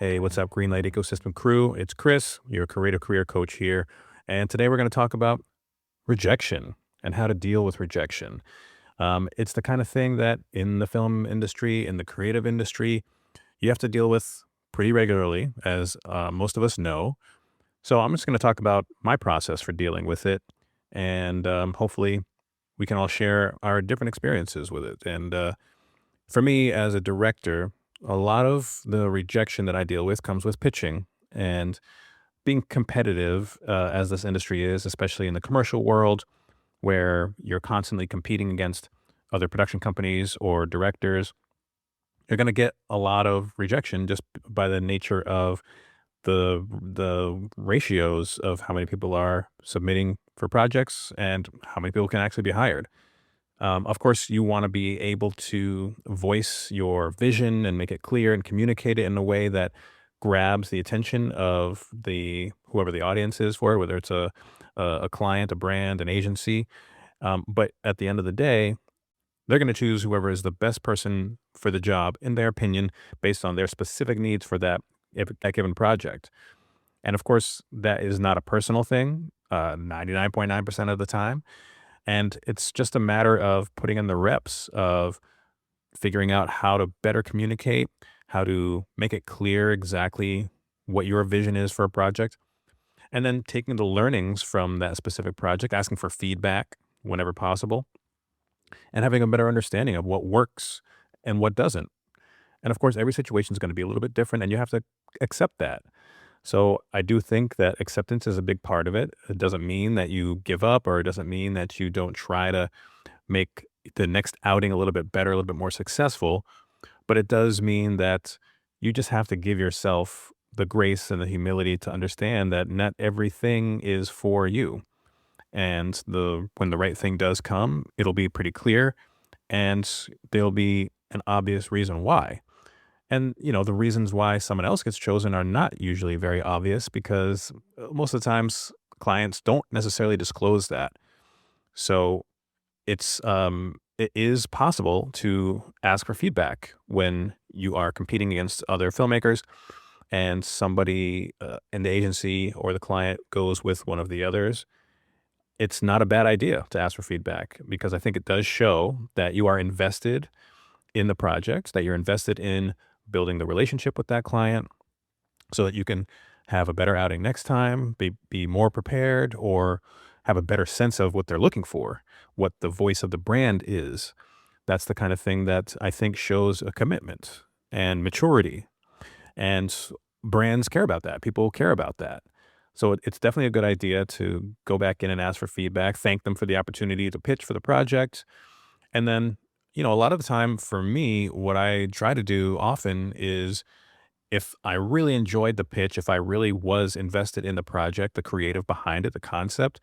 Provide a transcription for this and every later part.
Hey, what's up, Greenlight Ecosystem crew? It's Chris, your creative career coach here. And today we're going to talk about rejection and how to deal with rejection. It's the kind of thing that in the film industry, in the creative industry, you have to deal with pretty regularly, as most of us know. So I'm just going to talk about my process for dealing with it. And hopefully we can all share our different experiences with it. And for me, as a director, a lot of the rejection that I deal with comes with pitching and being competitive, as this industry is, especially in the commercial world, where you're constantly competing against other production companies or directors. You're going to get a lot of rejection just by the nature of the ratios of how many people are submitting for projects and how many people can actually be hired. Of course, you want to be able to voice your vision and make it clear and communicate it in a way that grabs the attention of the whoever the audience is for, whether it's a client, a brand, an agency. But at the end of the day, they're going to choose whoever is the best person for the job, in their opinion, based on their specific needs for that given project. And of course, that is not a personal thing. 99.9% of the time. And it's just a matter of putting in the reps of figuring out how to better communicate, how to make it clear exactly what your vision is for a project, and then taking the learnings from that specific project, asking for feedback whenever possible, and having a better understanding of what works and what doesn't. And of course, every situation is going to be a little bit different, and you have to accept that. So I do think that acceptance is a big part of it. It doesn't mean that you give up, or it doesn't mean that you don't try to make the next outing a little bit better, a little bit more successful. But it does mean that you just have to give yourself the grace and the humility to understand that not everything is for you. And when the right thing does come, it'll be pretty clear, and there'll be an obvious reason why. And, the reasons why someone else gets chosen are not usually very obvious because most of the times clients don't necessarily disclose that. So it is possible to ask for feedback when you are competing against other filmmakers and somebody in the agency or the client goes with one of the others. It's not a bad idea to ask for feedback because I think it does show that you are invested in the project, that you're invested in building the relationship with that client so that you can have a better outing next time, be more prepared, or have a better sense of what they're looking for, what the voice of the brand is. That's the kind of thing that I think shows a commitment and maturity. And brands care about that. People care about that. So it's definitely a good idea to go back in and ask for feedback, thank them for the opportunity to pitch for the project, and then, a lot of the time for me, what I try to do often is if I really enjoyed the pitch, if I really was invested in the project, the creative behind it, the concept,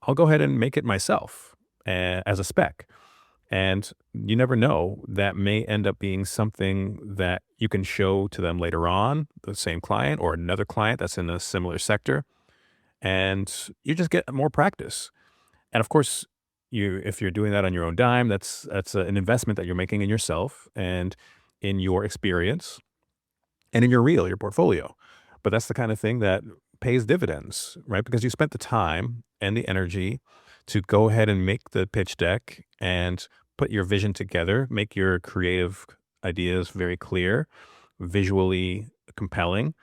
I'll go ahead and make it myself as a spec. And you never know, that may end up being something that you can show to them later on, the same client or another client that's in a similar sector. And you just get more practice. And of course, if you're doing that on your own dime, an investment that you're making in yourself and in your experience and in your portfolio. But that's the kind of thing that pays dividends, right? Because you spent the time and the energy to go ahead and make the pitch deck and put your vision together, make your creative ideas very clear, visually compelling.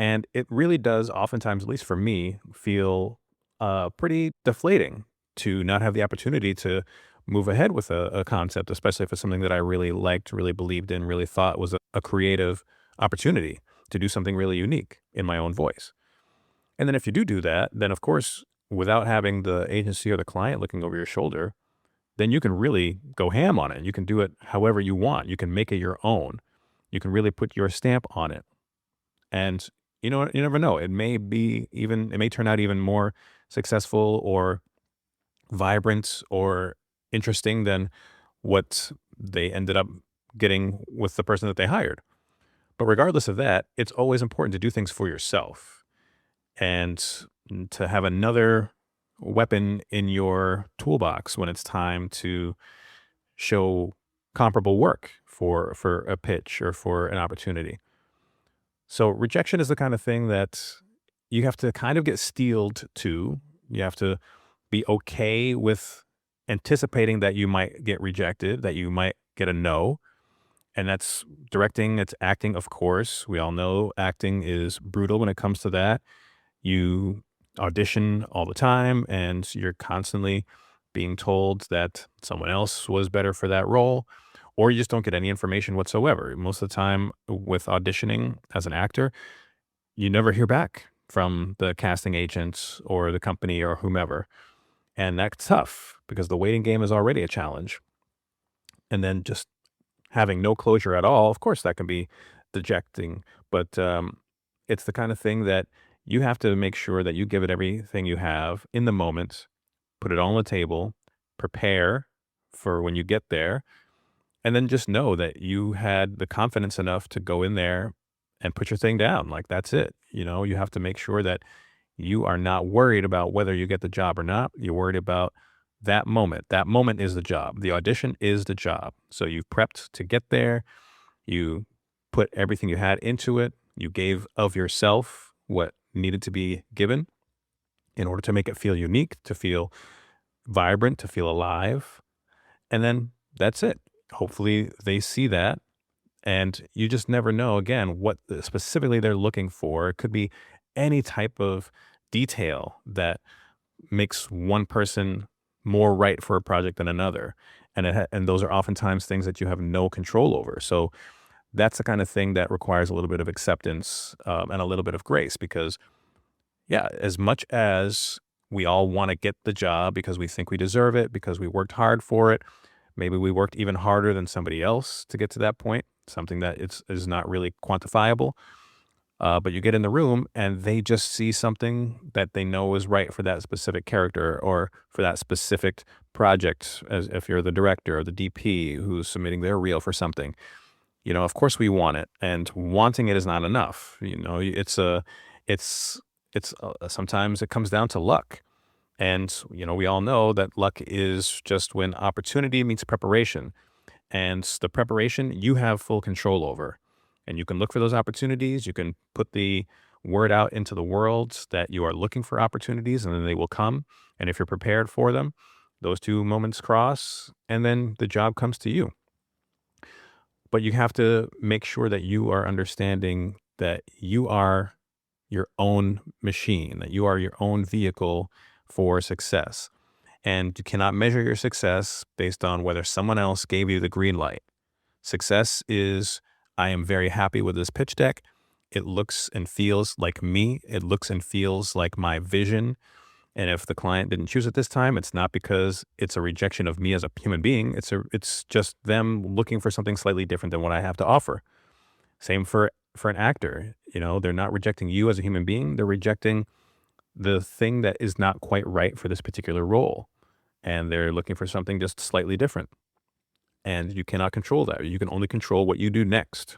And it really does oftentimes, at least for me, feel pretty deflating to not have the opportunity to move ahead with a concept, especially if it's something that I really liked, really believed in, really thought was a creative opportunity to do something really unique in my own voice. And then if you do that, then of course, without having the agency or the client looking over your shoulder, then you can really go ham on it. You can do it however you want. You can make it your own. You can really put your stamp on it. And you never know. It may turn out even more successful or vibrant or interesting than what they ended up getting with the person that they hired. But regardless of that, it's always important to do things for yourself and to have another weapon in your toolbox when it's time to show comparable work for a pitch or for an opportunity. So rejection is the kind of thing that you have to kind of get steeled to. You have to be okay with anticipating that you might get rejected, that you might get a no. And that's directing, it's acting, of course. We all know acting is brutal when it comes to that. You audition all the time and you're constantly being told that someone else was better for that role, or you just don't get any information whatsoever. Most of the time with auditioning as an actor, you never hear back from the casting agents or the company or whomever. And that's tough because the waiting game is already a challenge. And then just having no closure at all, of course, that can be dejecting. But it's the kind of thing that you have to make sure that you give it everything you have in the moment, put it all on the table, prepare for when you get there, and then just know that you had the confidence enough to go in there and put your thing down. Like that's it. You have to make sure that you are not worried about whether you get the job or not. You're worried about that moment. That moment is the job. The audition is the job. So you've prepped to get there. You put everything you had into it. You gave of yourself what needed to be given in order to make it feel unique, to feel vibrant, to feel alive. And then that's it. Hopefully they see that. And you just never know, again, what specifically they're looking for. It could be any type of detail that makes one person more right for a project than another. And those are oftentimes things that you have no control over. So that's the kind of thing that requires a little bit of acceptance and a little bit of grace because, yeah, as much as we all want to get the job because we think we deserve it, because we worked hard for it, maybe we worked even harder than somebody else to get to that point, something that is not really quantifiable. But you get in the room and they just see something that they know is right for that specific character or for that specific project. As if you're the director or the DP who's submitting their reel for something, of course we want it, and wanting it is not enough. It's sometimes it comes down to luck, and we all know that luck is just when opportunity meets preparation. And the preparation you have full control over. And you can look for those opportunities. You can put the word out into the world that you are looking for opportunities and then they will come. And if you're prepared for them, those two moments cross and then the job comes to you. But you have to make sure that you are understanding that you are your own machine, that you are your own vehicle for success. And you cannot measure your success based on whether someone else gave you the green light. Success is, I am very happy with this pitch deck. It looks and feels like me. It looks and feels like my vision. And if the client didn't choose it this time, it's not because it's a rejection of me as a human being. It's just them looking for something slightly different than what I have to offer. Same for an actor. They're not rejecting you as a human being. They're rejecting the thing that is not quite right for this particular role. And they're looking for something just slightly different. And you cannot control that. You can only control what you do next.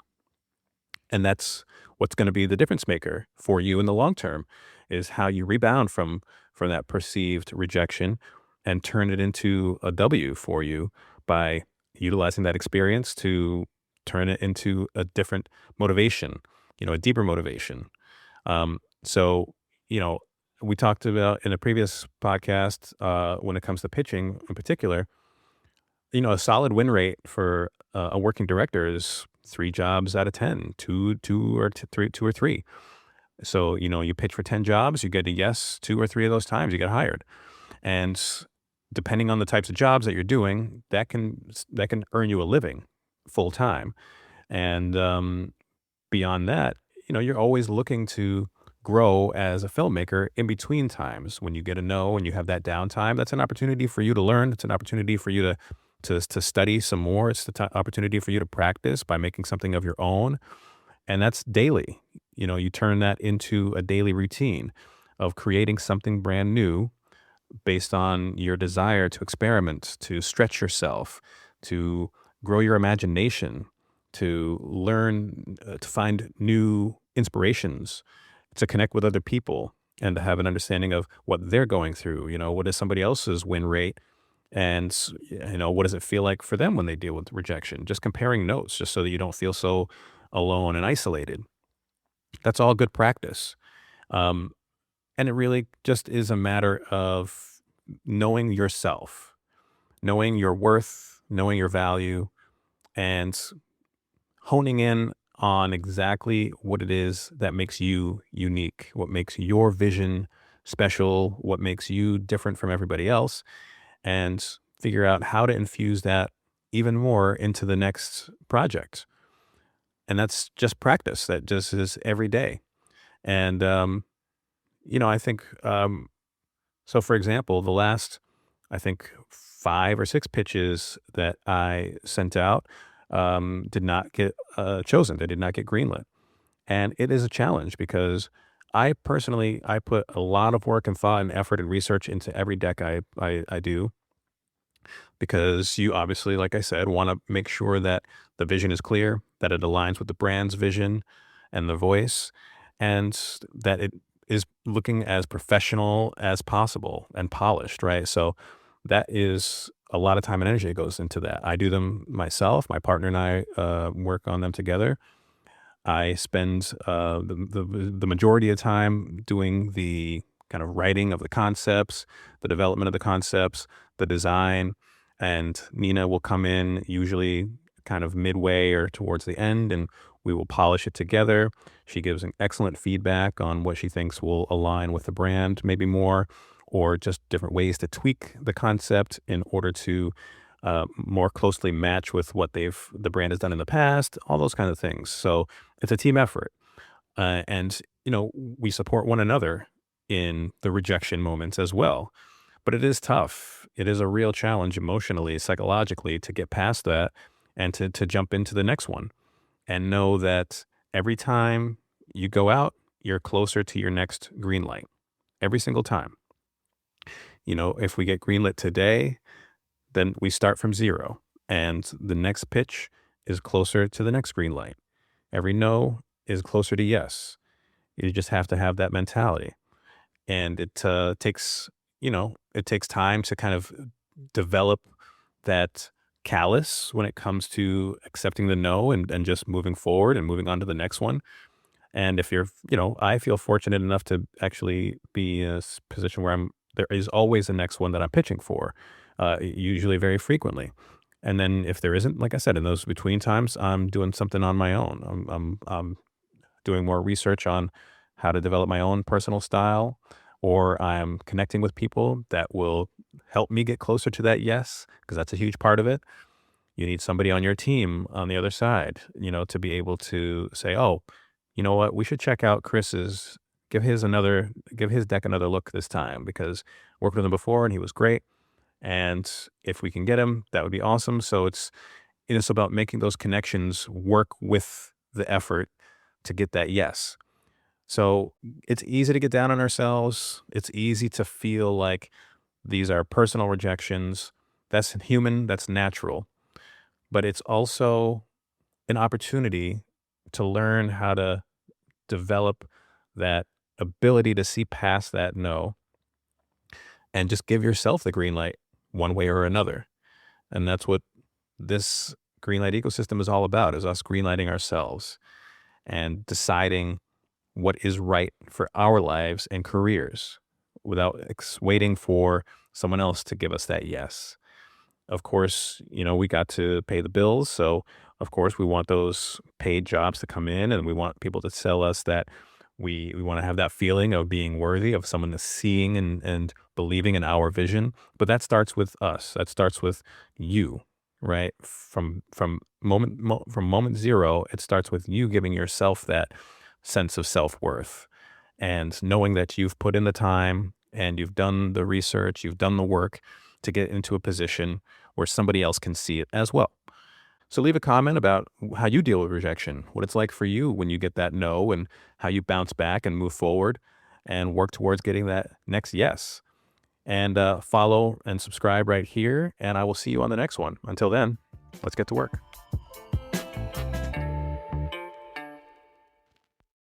And that's what's going to be the difference maker for you in the long term, is how you rebound from that perceived rejection and turn it into a W for you by utilizing that experience to turn it into a different motivation, a deeper motivation. So, we talked about in a previous podcast, when it comes to pitching in particular, a solid win rate for a working director is 3 jobs out of 10, two or three. So, you pitch for 10 jobs, you get a yes 2 or 3 of those times, you get hired. And depending on the types of jobs that you're doing, that can earn you a living full time. And beyond that, you're always looking to grow as a filmmaker in between times. When you get a no and you have that downtime, that's an opportunity for you to learn. It's an opportunity for you to study some more. It's the opportunity for you to practice by making something of your own. And that's daily. You turn that into a daily routine of creating something brand new based on your desire to experiment, to stretch yourself, to grow your imagination, to learn, to find new inspirations, to connect with other people, and to have an understanding of what they're going through. What is somebody else's win rate? And, what does it feel like for them when they deal with rejection? Just comparing notes, just so that you don't feel so alone and isolated. That's all good practice. Um, and it really just is a matter of knowing yourself, knowing your worth, knowing your value, and honing in on exactly what it is that makes you unique, what makes your vision special, what makes you different from everybody else, and figure out how to infuse that even more into the next project. And that's just practice. That just is every day. And, I think, so for example, the last, I think, 5 or 6 pitches that I sent out did not get chosen. They did not get greenlit. And it is a challenge because I personally, I put a lot of work and thought and effort and research into every deck I do, because you obviously, like I said, want to make sure that the vision is clear, that it aligns with the brand's vision and the voice, and that it is looking as professional as possible and polished, right? So that is a lot of time and energy that goes into that. I do them myself. My partner and I work on them together. I spend the majority of time doing the kind of writing of the concepts, the development of the concepts, the design, and Nina will come in usually kind of midway or towards the end, and we will polish it together. She gives an excellent feedback on what she thinks will align with the brand, maybe more, or just different ways to tweak the concept in order to more closely match with what the brand has done in the past, all those kind of things. So it's a team effort. And, we support one another in the rejection moments as well. But it is tough. It is a real challenge emotionally, psychologically to get past that and to jump into the next one and know that every time you go out, you're closer to your next green light every single time. If we get greenlit today, then we start from zero and the next pitch is closer to the next green light. Every no is closer to yes. You just have to have that mentality. And it takes time to kind of develop that callus when it comes to accepting the no and just moving forward and moving on to the next one. And if I feel fortunate enough to actually be in a position where there is always the next one that I'm pitching for, usually very frequently. And then if there isn't, like I said, in those between times, I'm doing something on my own. I'm doing more research on how to develop my own personal style, or I'm connecting with people that will help me get closer to that yes, because that's a huge part of it. You need somebody on your team on the other side, to be able to say, oh, you know what, we should check out Chris's, give his deck another look this time because I worked with him before and he was great. And if we can get him, that would be awesome. So it's about making those connections work with the effort to get that yes. So it's easy to get down on ourselves. It's easy to feel like these are personal rejections. That's human, that's natural. But it's also an opportunity to learn how to develop that ability to see past that no and just give yourself the green light one way or another. And that's what this Greenlight ecosystem is all about, is us greenlighting ourselves and deciding what is right for our lives and careers without waiting for someone else to give us that yes. Of course, we got to pay the bills. So, of course, we want those paid jobs to come in and we want people to tell us that we want to have that feeling of being worthy of someone that's seeing and believing in our vision. But that starts with us. That starts with you, right? From moment zero, it starts with you giving yourself that sense of self-worth and knowing that you've put in the time and you've done the research, you've done the work to get into a position where somebody else can see it as well. So leave a comment about how you deal with rejection, what it's like for you when you get that no, and how you bounce back and move forward and work towards getting that next yes. And follow and subscribe right here, and I will see you on the next one. Until then, let's get to work.